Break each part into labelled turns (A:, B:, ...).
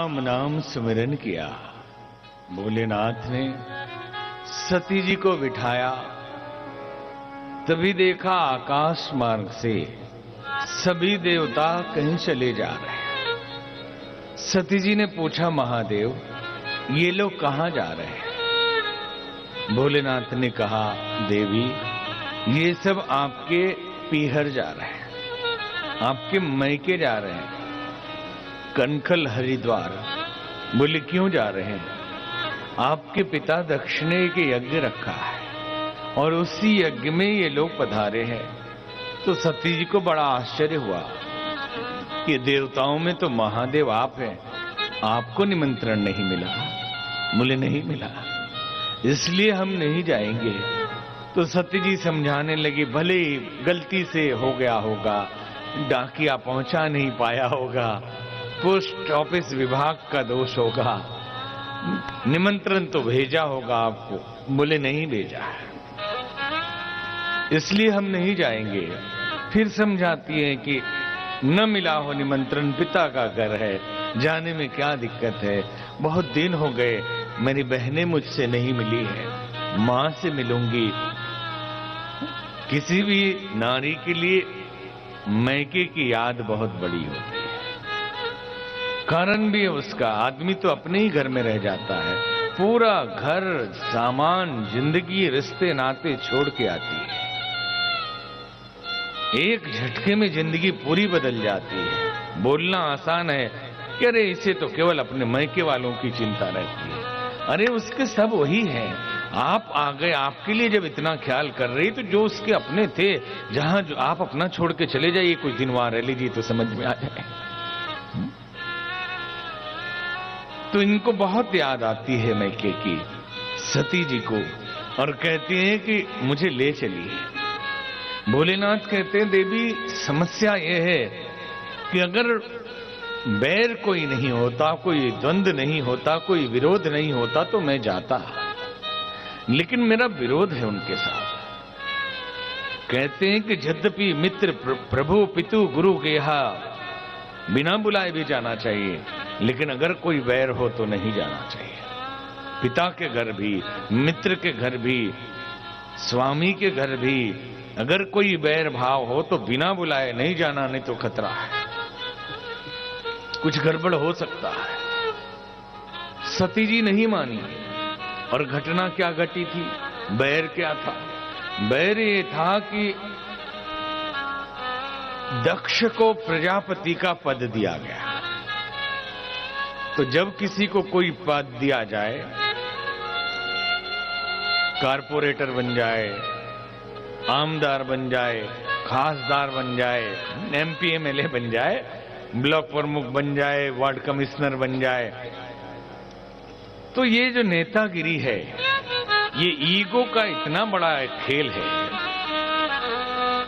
A: राम नाम सुमिरन किया। भोलेनाथ ने सती जी को बिठाया। तभी देखा आकाश मार्ग से सभी देवता कहीं चले जा रहे हैं। सती जी ने पूछा, महादेव ये लोग कहां जा रहे हैं? भोलेनाथ ने कहा, देवी ये सब आपके पीहर जा रहे हैं, आपके मैके जा रहे हैं, कनखल हरिद्वार। बोले क्यों जा रहे हैं? आपके पिता दक्ष ने एक यज्ञ रखा है और उसी यज्ञ में ये लोग पधारे हैं। तो सती जी को बड़ा आश्चर्य हुआ कि देवताओं में तो महादेव आप हैं, आपको निमंत्रण नहीं मिला। बोले नहीं मिला, इसलिए हम नहीं जाएंगे। तो सती जी समझाने लगी, भले ही गलती से हो गया होगा, डाकिया पहुंचा नहीं पाया होगा, पोस्ट ऑफिस विभाग का दोष होगा, निमंत्रण तो भेजा होगा आपको। बोले नहीं भेजा है, इसलिए हम नहीं जाएंगे। फिर समझाती है कि न मिला हो निमंत्रण, पिता का घर है, जाने में क्या दिक्कत है। बहुत दिन हो गए, मेरी बहनें मुझसे नहीं मिली है, मां से मिलूंगी। किसी भी नारी के लिए मैके की याद बहुत बड़ी होती है। कारण भी है उसका, आदमी तो अपने ही घर में रह जाता है, पूरा घर, सामान, जिंदगी, रिश्ते नाते छोड़ के आती है। एक झटके में जिंदगी पूरी बदल जाती है। बोलना आसान है कि अरे इसे तो केवल अपने मैके वालों की चिंता रहती है। अरे उसके सब वही है, आप आ गए, आपके लिए जब इतना ख्याल कर रही, तो जो उसके अपने थे, जहां जो आप अपना छोड़ के चले जाइए, कुछ दिन वहां रह लीजिए तो समझ में आ जाए। तो इनको बहुत याद आती है मैके की, सती जी को, और कहती हैं कि मुझे ले चलिए। भोलेनाथ कहते हैं, देवी समस्या यह है कि अगर बैर कोई नहीं होता, कोई द्वंद्व नहीं होता, कोई विरोध नहीं होता तो मैं जाता, लेकिन मेरा विरोध है उनके साथ। कहते हैं कि यद्यपि मित्र प्रभु पितु गुरु गेहा, बिना बुलाए भी जाना चाहिए, लेकिन अगर कोई वैर हो तो नहीं जाना चाहिए। पिता के घर भी, मित्र के घर भी, स्वामी के घर भी अगर कोई वैर भाव हो तो बिना बुलाए नहीं जाना, नहीं तो खतरा है, कुछ गड़बड़ हो सकता है। सती जी नहीं मानी। और घटना क्या घटी थी, बैर क्या था? बैर ये था कि दक्ष को प्रजापति का पद दिया गया। तो जब किसी को कोई पद दिया जाए, कारपोरेटर बन जाए, आमदार बन जाए, खासदार बन जाए, एमपी एमएलए बन जाए, ब्लॉक प्रमुख बन जाए, वार्ड कमिश्नर बन जाए, तो ये जो नेतागिरी है, ये ईगो का इतना बड़ा खेल है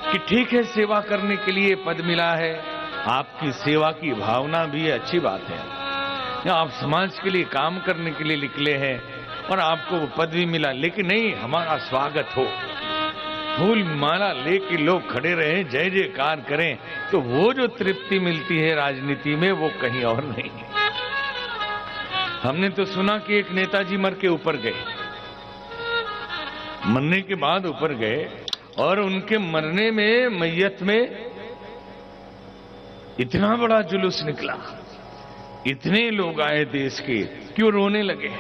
A: कि ठीक है, सेवा करने के लिए पद मिला है, आपकी सेवा की भावना भी अच्छी बात है, या आप समाज के लिए काम करने के लिए निकले हैं और आपको वो पद भी मिला, लेकिन नहीं, हमारा स्वागत हो, फूल माला लेके लोग खड़े रहे, जय जयकार करें, तो वो जो तृप्ति मिलती है राजनीति में, वो कहीं और नहीं है। हमने तो सुना कि एक नेताजी मर के ऊपर गए, मरने के बाद ऊपर गए, और उनके मरने में, मैयत में इतना बड़ा जुलूस निकला, इतने लोग आए देश के, क्यों रोने लगे,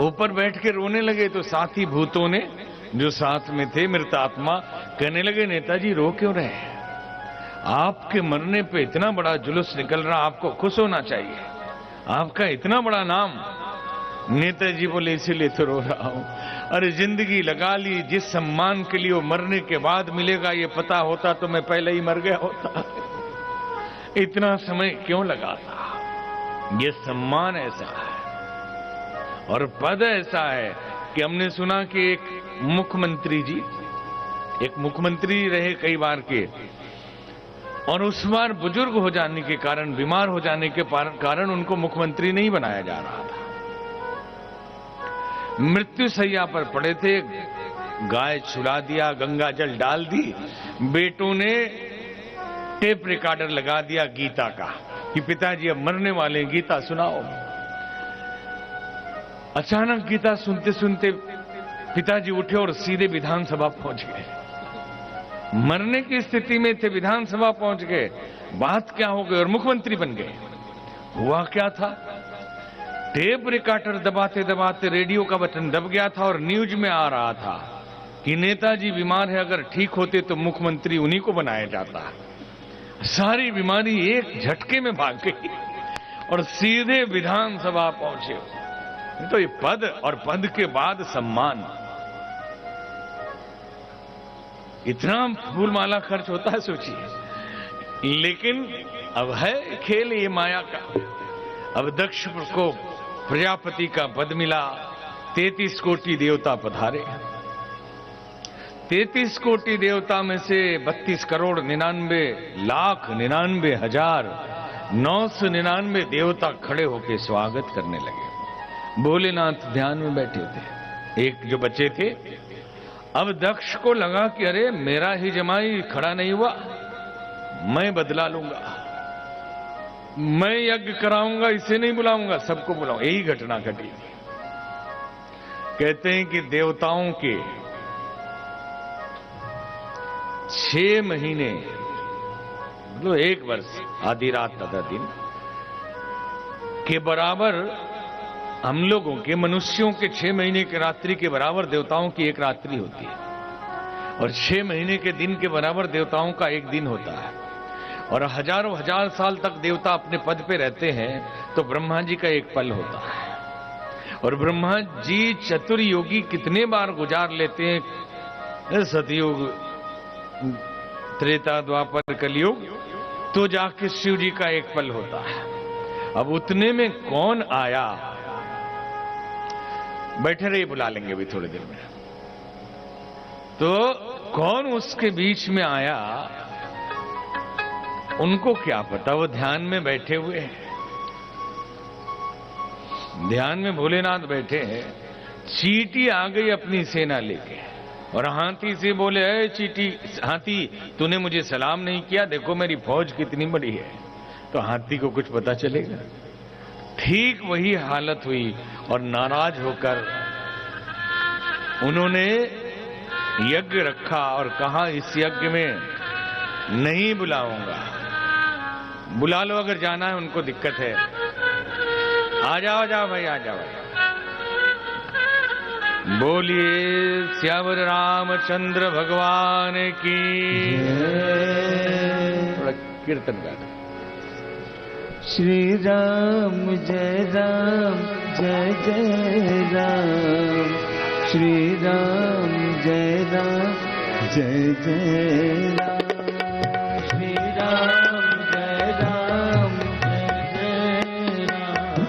A: ऊपर बैठ के रोने लगे। तो साथी भूतों ने, जो साथ में थे, मृतात्मा, कहने लगे, नेताजी रो क्यों रहे हैं? आपके मरने पे इतना बड़ा जुलूस निकल रहा, आपको खुश होना चाहिए, आपका इतना बड़ा नाम। नेताजी बोले, इसीलिए तो रो रहा हूं। अरे जिंदगी लगा ली, जिस सम्मान के लिए वो मरने के बाद मिलेगा ये पता होता तो मैं पहले ही मर गया होता। इतना समय क्यों लगा था? ये सम्मान ऐसा है और पद ऐसा है कि हमने सुना कि एक मुख्यमंत्री रहे कई बार के, और उस बार बुजुर्ग हो जाने के कारण, बीमार हो जाने के कारण उनको मुख्यमंत्री नहीं बनाया जा रहा था। मृत्यु शैया पर पड़े थे, गाय छुड़ा दिया, गंगा जल डाल दी, बेटों ने टेप रिकॉर्डर लगा दिया गीता का, कि पिताजी अब मरने वाले हैं, गीता सुनाओ। अचानक गीता सुनते सुनते पिताजी उठे और सीधे विधानसभा पहुंच गए। मरने की स्थिति में थे, विधानसभा पहुंच गए। बात क्या हो गई और मुख्यमंत्री बन गए। हुआ क्या था, टेप रिकॉर्डर दबाते दबाते रेडियो का बटन दब गया था और न्यूज में आ रहा था कि नेताजी बीमार है, अगर ठीक होते तो मुख्यमंत्री उन्हीं को बनाया जाता। सारी बीमारी एक झटके में भाग गई और सीधे विधानसभा पहुंचे। तो ये पद और पद के बाद सम्मान, इतना फूलमाला खर्च होता है, सोचिए। लेकिन अब है खेल ये माया का। अब दक्ष को प्रजापति का पद मिला, 33 कोटि देवता पधारे। 33 कोटि देवता में से 32 करोड़ 99,99,999 देवता खड़े होकर स्वागत करने लगे। भोलेनाथ ध्यान में बैठे थे, एक जो बच्चे थे। अब दक्ष को लगा कि अरे मेरा ही जमाई खड़ा नहीं हुआ, मैं बदला लूंगा, मैं यज्ञ कराऊंगा, इसे नहीं बुलाऊंगा, सबको बुलाऊंगा। यही घटना घटी। कहते हैं कि देवताओं के 6 महीने, मतलब 1 वर्ष, आधी रात तथा दिन के बराबर हम लोगों के, मनुष्यों के 6 महीने की रात्रि के बराबर देवताओं की 1 रात्रि होती है, और 6 महीने के दिन के बराबर देवताओं का 1 दिन होता है। और हजारों हजार साल तक देवता अपने पद पे रहते हैं तो ब्रह्मा जी का 1 पल होता है। और ब्रह्मा जी चतुर्योगी कितने बार गुजार लेते हैं, सतयुग, त्रेता, द्वापर, कलयुग, तो जाके शिव जी का 1 पल होता है। अब उतने में कौन आया, बैठे रहिए, बुला लेंगे अभी थोड़ी देर में। तो कौन उसके बीच में आया, उनको क्या पता, वो ध्यान में बैठे हुए हैं। ध्यान में भोलेनाथ बैठे हैं। चींटी आ गई अपनी सेना लेके और हाथी से बोले, अरे चींटी, हाथी तूने मुझे सलाम नहीं किया, देखो मेरी फौज कितनी बड़ी है। तो हाथी को कुछ पता चलेगा। ठीक वही हालत हुई और नाराज होकर उन्होंने यज्ञ रखा और कहा, इस यज्ञ में नहीं बुलाऊंगा, बुला लो अगर जाना है, उनको दिक्कत है। आ जाओ, आ जाओ भाई, आ जाओ। बोलिए श्यावर रामचंद्र भगवान की। थोड़ा कीर्तन गाना।
B: श्री राम जय राम जय जय राम, श्री राम जय राम जय जय राम, श्री राम जय राम जय जय राम,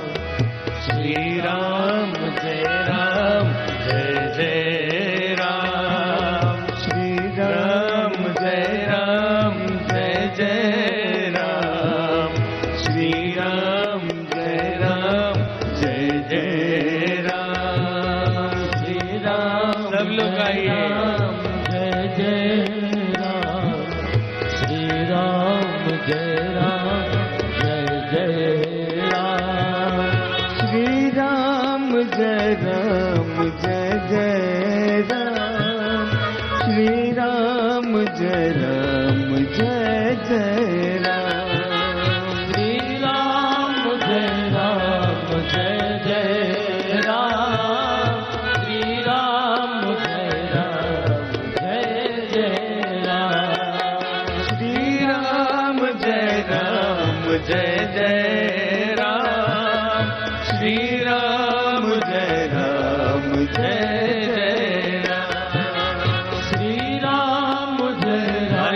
B: श्री राम जय राम जय जय राम, श्री राम जय राम जय जय राम, श्री राम जय राम जय जय राम, श्री राम।
A: सब लोग आइए।
B: जय जय राम, श्री राम जय राम जय जय राम, श्री राम जय राम जय जय राम, श्री राम जय राम जय जय राम, श्री राम जय राम जय जय राम, श्री राम जय राम जय जय राम, श्री राम जय राम जय जय राम, श्री राम जय राम जय जय राम, श्री राम जय राम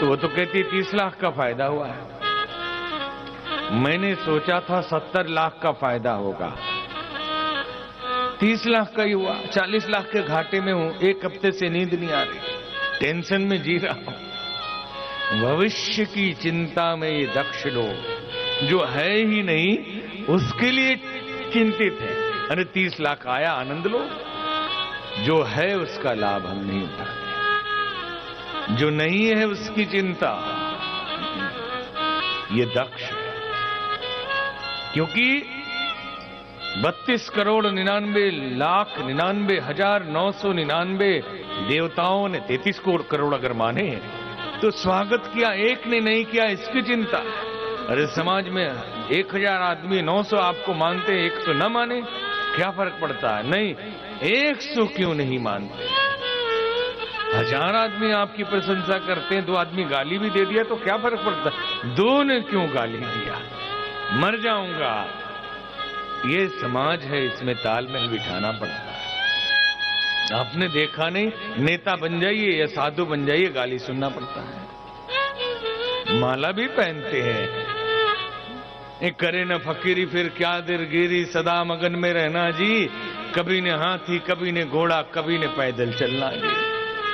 A: तो वो तो कहती 30 लाख का फायदा हुआ है। मैंने सोचा था 70 लाख का फायदा होगा, 30 लाख का ही हुआ। 40 लाख के घाटे में हूं, एक हफ्ते से नींद नहीं आ रही, टेंशन में जी रहा हूं। भविष्य की चिंता में ये दक्ष लोग जो है ही नहीं उसके लिए चिंतित है। अरे 30 लाख आया, आनंद लो, जो है उसका लाभ हम नहीं उठाते, जो नहीं है उसकी चिंता। ये दक्ष है, क्योंकि 32,99,99,999 देवताओं ने 33 करोड़ अगर माने तो स्वागत किया, एक ने नहीं किया इसकी चिंता। अरे समाज में 1000 आदमी 900 आपको मानते हैं, 100 न माने, क्या फर्क पड़ता है? नहीं, 100 क्यों नहीं मानते? 1000 आदमी आपकी प्रशंसा करते हैं, 2 आदमी गाली भी दे दिया तो क्या फर्क पड़ता है? 2 ने क्यों गाली दिया? मर जाऊंगा। ये समाज है, इसमें तालमेल बिठाना पड़ता है। आपने देखा नहीं, नेता बन जाइए या साधु बन जाइए, गाली सुनना पड़ता है। माला भी पहनते हैं, एक करे न फकीरी फिर क्या दिलगिरी, सदा मगन में रहना जी। कभी ने हाथी, कभी ने घोड़ा, कभी ने पैदल चलना जी।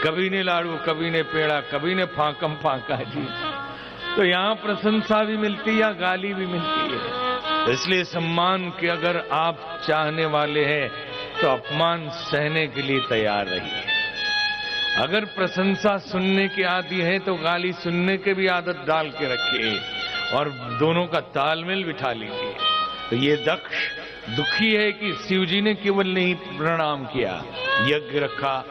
A: कभी ने लाड़ू, कभी ने पेड़ा, कभी ने फाकम फाका जी। तो यहाँ प्रशंसा भी मिलती है या गाली भी मिलती है। इसलिए सम्मान के अगर आप चाहने वाले हैं तो अपमान सहने के लिए तैयार रहिए। अगर प्रशंसा सुनने की आदि है तो गाली सुनने के भी आदत डाल के रखिए और दोनों का तालमेल बिठा लीजिए। तो ये दक्ष दुखी है कि शिव जी ने केवल नहीं प्रणाम किया, यज्ञ रखा।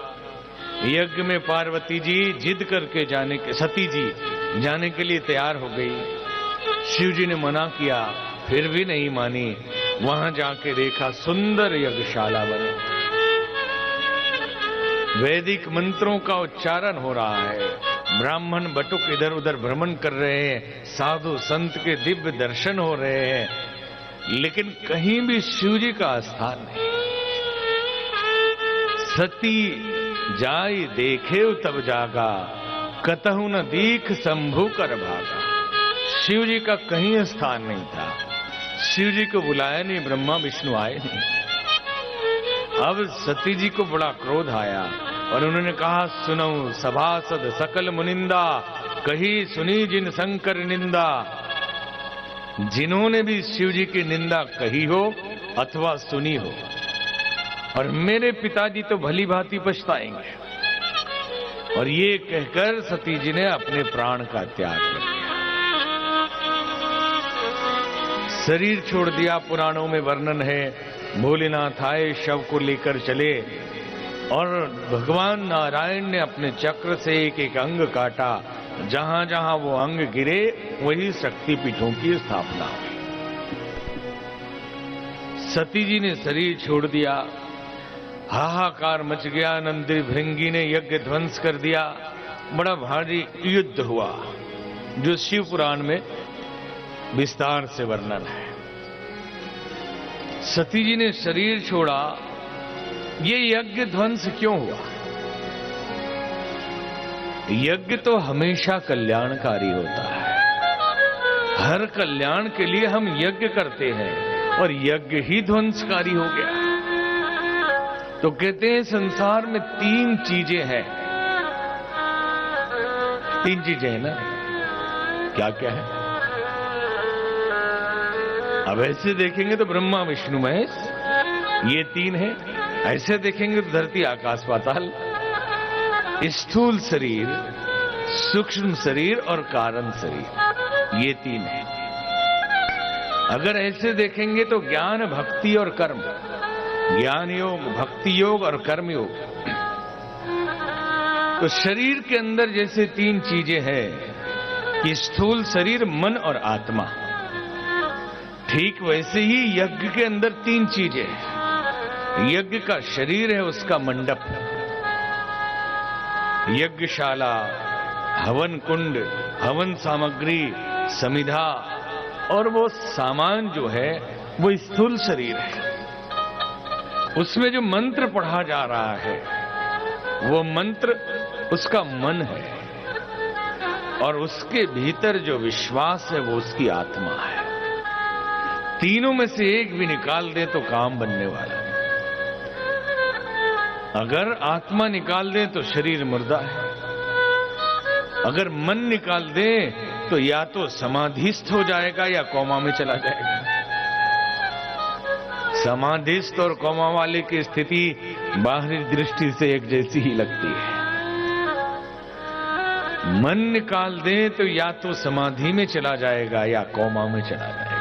A: यज्ञ में पार्वती जी जिद करके जाने के, सती जी जाने के लिए तैयार हो गई। शिव जी ने मना किया, फिर भी नहीं मानी। वहां जाके देखा सुंदर यज्ञशाला बनी, वैदिक मंत्रों का उच्चारण हो रहा है, ब्राह्मण बटुक इधर उधर भ्रमण कर रहे हैं, साधु संत के दिव्य दर्शन हो रहे हैं, लेकिन कहीं भी शिव जी का स्थान नहीं। सती जाई देखे तब जागा, कतहु न दीख शंभु कर भागा। शिव जी का कहीं स्थान नहीं था। शिव जी को बुलाया नहीं, ब्रह्मा विष्णु आए नहीं। अब सती जी को बड़ा क्रोध आया और उन्होंने कहा, सुनो सभासद सकल मुनिंदा, कही सुनी जिन शंकर निंदा। जिन्होंने भी शिव जी की निंदा कही हो अथवा सुनी हो, और मेरे पिताजी तो भली भांति पछताएंगे। और ये कहकर सती जी ने अपने प्राण का त्याग कर दिया, शरीर छोड़ दिया। पुराणों में वर्णन है, भोलेनाथ आए, शव को लेकर चले और भगवान नारायण ने अपने चक्र से एक एक अंग काटा। जहां जहां वो अंग गिरे वही शक्तिपीठों की स्थापना हुई। सती जी ने शरीर छोड़ दिया, हाहाकार मच गया। नंदी भृंगी ने यज्ञ ध्वंस कर दिया, बड़ा भारी युद्ध हुआ जो शिव पुराण में विस्तार से वर्णन है। सती जी ने शरीर छोड़ा, ये यज्ञ ध्वंस क्यों हुआ? यज्ञ तो हमेशा कल्याणकारी होता है। हर कल्याण के लिए हम यज्ञ करते हैं और यज्ञ ही ध्वंसकारी हो गया। तो कहते हैं संसार में 3 चीजें हैं। 3 चीजें हैं ना, क्या क्या है? अब ऐसे देखेंगे तो ब्रह्मा विष्णु महेश, ये 3 है। ऐसे देखेंगे तो धरती आकाश पाताल, स्थूल शरीर, सूक्ष्म शरीर और कारण शरीर, ये 3 है। अगर ऐसे देखेंगे तो ज्ञान, भक्ति और कर्म, ज्ञान योग, भक्ति योग और कर्म योग। तो शरीर के अंदर जैसे 3 चीजें हैं कि स्थूल शरीर, मन और आत्मा, ठीक वैसे ही यज्ञ के अंदर 3 चीजें हैं। यज्ञ का शरीर है, उसका मंडप, यज्ञशाला, हवन कुंड, हवन सामग्री, समिधा, और वो सामान जो है वो स्थूल शरीर है। उसमें जो मंत्र पढ़ा जा रहा है वो मंत्र उसका मन है। और उसके भीतर जो विश्वास है वो उसकी आत्मा है। तीनों में से एक भी निकाल दे तो काम बनने वाला नहीं। अगर आत्मा निकाल दे तो शरीर मुर्दा है, अगर मन निकाल दे तो या तो समाधिस्थ हो जाएगा या कोमा में चला जाएगा। समाधिस्थ और कोमा वाले की स्थिति बाहरी दृष्टि से एक जैसी ही लगती है। मन निकाल दे तो या तो समाधि में चला जाएगा या कोमा में चला जाएगा,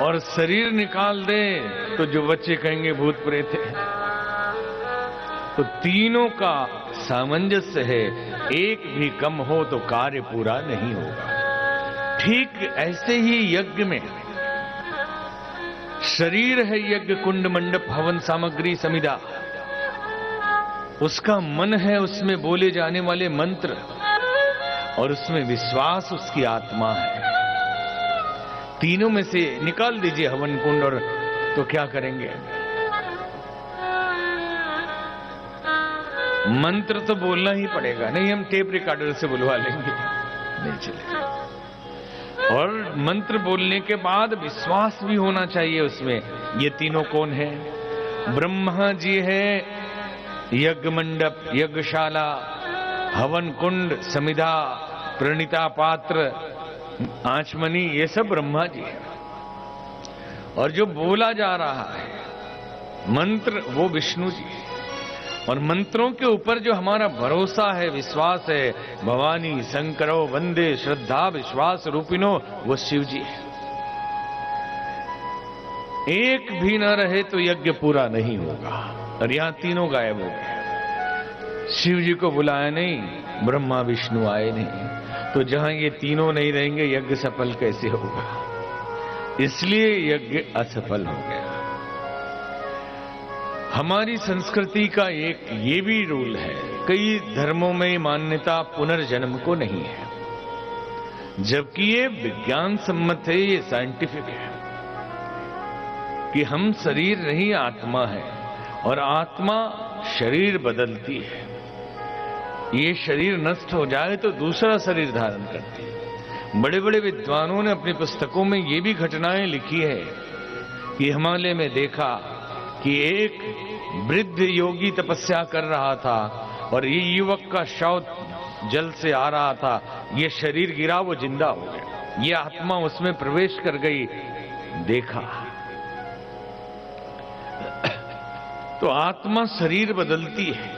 A: और शरीर निकाल दे तो जो बच्चे कहेंगे भूत प्रेत है। तो तीनों का सामंजस्य है, एक भी कम हो तो कार्य पूरा नहीं होगा। ठीक ऐसे ही यज्ञ में शरीर है यज्ञ कुंड मंडप हवन सामग्री समिधा, उसका मन है उसमें बोले जाने वाले मंत्र, और उसमें विश्वास उसकी आत्मा है। तीनों में से निकाल दीजिए हवन कुंड, और तो क्या करेंगे? मंत्र तो बोलना ही पड़ेगा, नहीं हम टेप रिकॉर्डर से बुलवा लेंगे, नहीं चलेगा। और मंत्र बोलने के बाद विश्वास भी होना चाहिए उसमें। ये तीनों कौन है? ब्रह्मा जी है, यज्ञ मंडप, यज्ञशाला, हवन कुंड, समिधा, प्रणिता पात्र, आचमनी, ये सब ब्रह्मा जी है। और जो बोला जा रहा है मंत्र वो विष्णु जी है। और मंत्रों के ऊपर जो हमारा भरोसा है, विश्वास है, भवानी शंकरो वंदे श्रद्धा विश्वास रूपिनो, वो शिव जी है। एक भी न रहे तो यज्ञ पूरा नहीं होगा। और यहां तीनों गायब हो गए। शिव जी को बुलाया नहीं, ब्रह्मा विष्णु आए नहीं, तो जहां ये तीनों नहीं रहेंगे यज्ञ सफल कैसे होगा? इसलिए यज्ञ असफल हो गया। हमारी संस्कृति का एक ये भी रूल है, कई धर्मों में मान्यता पुनर्जन्म को नहीं है, जबकि ये विज्ञान सम्मत है, ये साइंटिफिक है कि हम शरीर नहीं आत्मा है, और आत्मा शरीर बदलती है। ये शरीर नष्ट हो जाए तो दूसरा शरीर धारण करती है। बड़े बड़े विद्वानों ने अपनी पुस्तकों में ये भी घटनाएं लिखी है कि हिमालय में देखा कि एक वृद्ध योगी तपस्या कर रहा था और ये युवक का शव जल से आ रहा था। ये शरीर गिरा, वो जिंदा हो गया। ये आत्मा उसमें प्रवेश कर गई। देखा तो आत्मा शरीर बदलती है,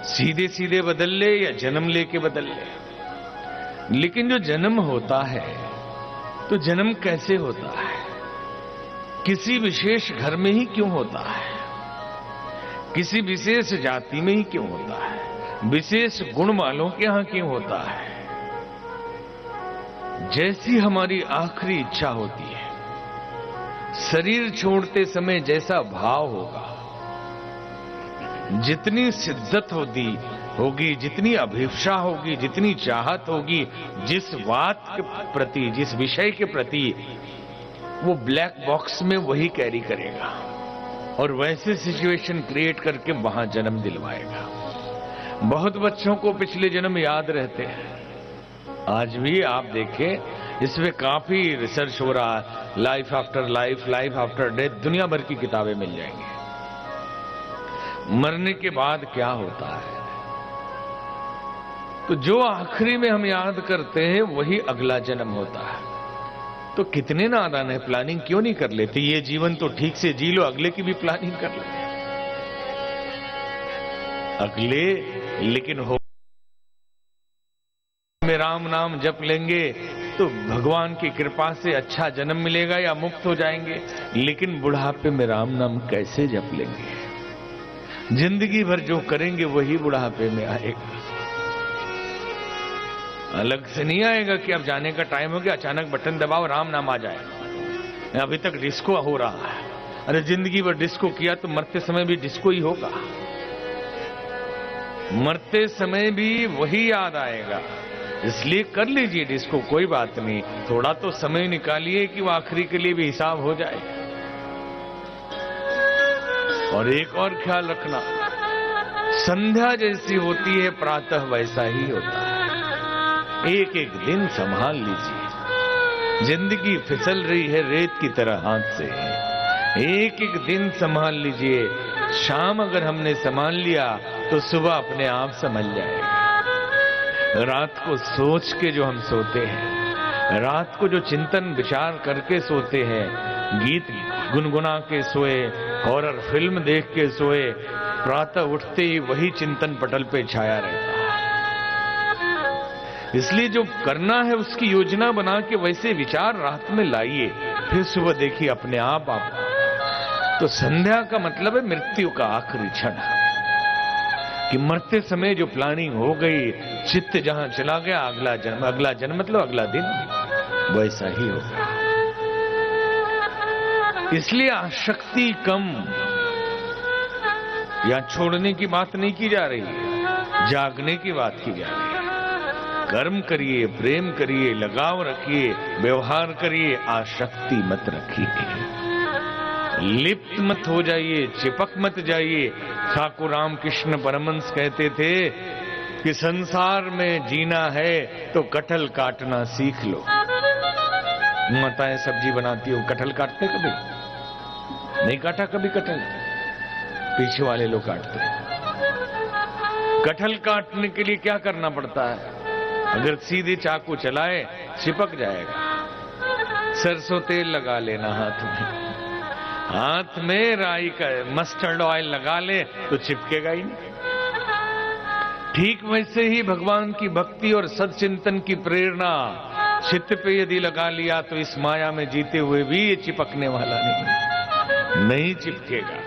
A: सीधे सीधे बदल ले या जन्म लेके बदल ले। लेकिन जो जन्म होता है तो जन्म कैसे होता है? किसी विशेष घर में ही क्यों होता है? किसी विशेष जाति में ही क्यों होता है? विशेष गुण वालों के यहां क्यों होता है? जैसी हमारी आखिरी इच्छा होती है, शरीर छोड़ते समय जैसा भाव होगा, जितनी शिद्दत होगी, जितनी अभिप्सा होगी, जितनी चाहत होगी, जिस बात के प्रति, जिस विषय के प्रति, वो ब्लैक बॉक्स में वही कैरी करेगा और वैसे सिचुएशन क्रिएट करके वहां जन्म दिलवाएगा। बहुत बच्चों को पिछले जन्म याद रहते हैं। आज भी आप देखें, इसमें काफी रिसर्च हो रहा है। Life after life, life after death, दुनिया भर की किताबें मिल जाएंगी। मरने के बाद क्या होता है? तो जो आखिरी में हम याद करते हैं वही अगला जन्म होता है। तो कितने नादान है, प्लानिंग क्यों नहीं कर लेते? ये जीवन तो ठीक से जी लो, अगले की भी प्लानिंग कर लो। अगले लेकिन हो में राम नाम जप लेंगे तो भगवान की कृपा से अच्छा जन्म मिलेगा या मुक्त हो जाएंगे। लेकिन बुढ़ापे में राम नाम कैसे जप लेंगे? जिंदगी भर जो करेंगे वही बुढ़ापे में आएगा। अलग से नहीं आएगा कि अब जाने का टाइम हो गया, अचानक बटन दबाओ राम नाम आ जाए। अभी तक डिस्को हो रहा है। अरे जिंदगी भर डिस्को किया तो मरते समय भी डिस्को ही होगा। मरते समय भी वही याद आएगा। इसलिए कर लीजिए डिस्को, कोई बात नहीं। थोड़ा तो समय निकालिए कि वो आखिरी के लिए भी हिसाब हो जाए। और एक और ख्याल रखना, संध्या जैसी होती है प्रातः वैसा ही होता है। एक एक दिन संभाल लीजिए। जिंदगी फिसल रही है रेत की तरह हाथ से, एक एक दिन संभाल लीजिए। शाम अगर हमने संभाल लिया तो सुबह अपने आप संभल जाएगा। रात को सोच के जो हम सोते हैं, रात को जो चिंतन विचार करके सोते हैं, गीत गुनगुना के सोए, हॉरर फिल्म देख के सोए, प्रातः उठते ही वही चिंतन पटल पे छाया रहता है। इसलिए जो करना है उसकी योजना बना के वैसे विचार रात में लाइए, फिर सुबह देखिए अपने आप। तो संध्या का मतलब है मृत्यु का आखिरी क्षण, कि मरते समय जो प्लानिंग हो गई, चित्त जहां चला गया, अगला जन्म मतलब अगला दिन वैसा ही होगा। इसलिए आसक्ति कम या छोड़ने की बात नहीं की जा रही है, जागने की बात की जा रही है। कर्म करिए, प्रेम करिए, लगाव रखिए, व्यवहार करिए, आसक्ति मत रखिए, लिप्त मत हो जाइए, चिपक मत जाइए। ठाकुर रामकृष्ण परमहंस कहते थे कि संसार में जीना है तो कटहल काटना सीख लो। माताएं सब्जी बनाती हो, कटहल काटते कभी नहीं? काटा कभी कटहल? पीछे वाले लोग काटते हैं। कटहल काटने के लिए क्या करना पड़ता है? अगर सीधे चाकू चलाए चिपक जाएगा। सरसों तेल लगा लेना हाथ में, हाथ में राई का मस्टर्ड ऑयल लगा ले तो चिपकेगा ही नहीं। ठीक वैसे ही भगवान की भक्ति और सत्चिंतन की प्रेरणा चित्त पे यदि लगा लिया तो इस माया में जीते हुए भी ये चिपकने वाला नहीं चिपकेगा।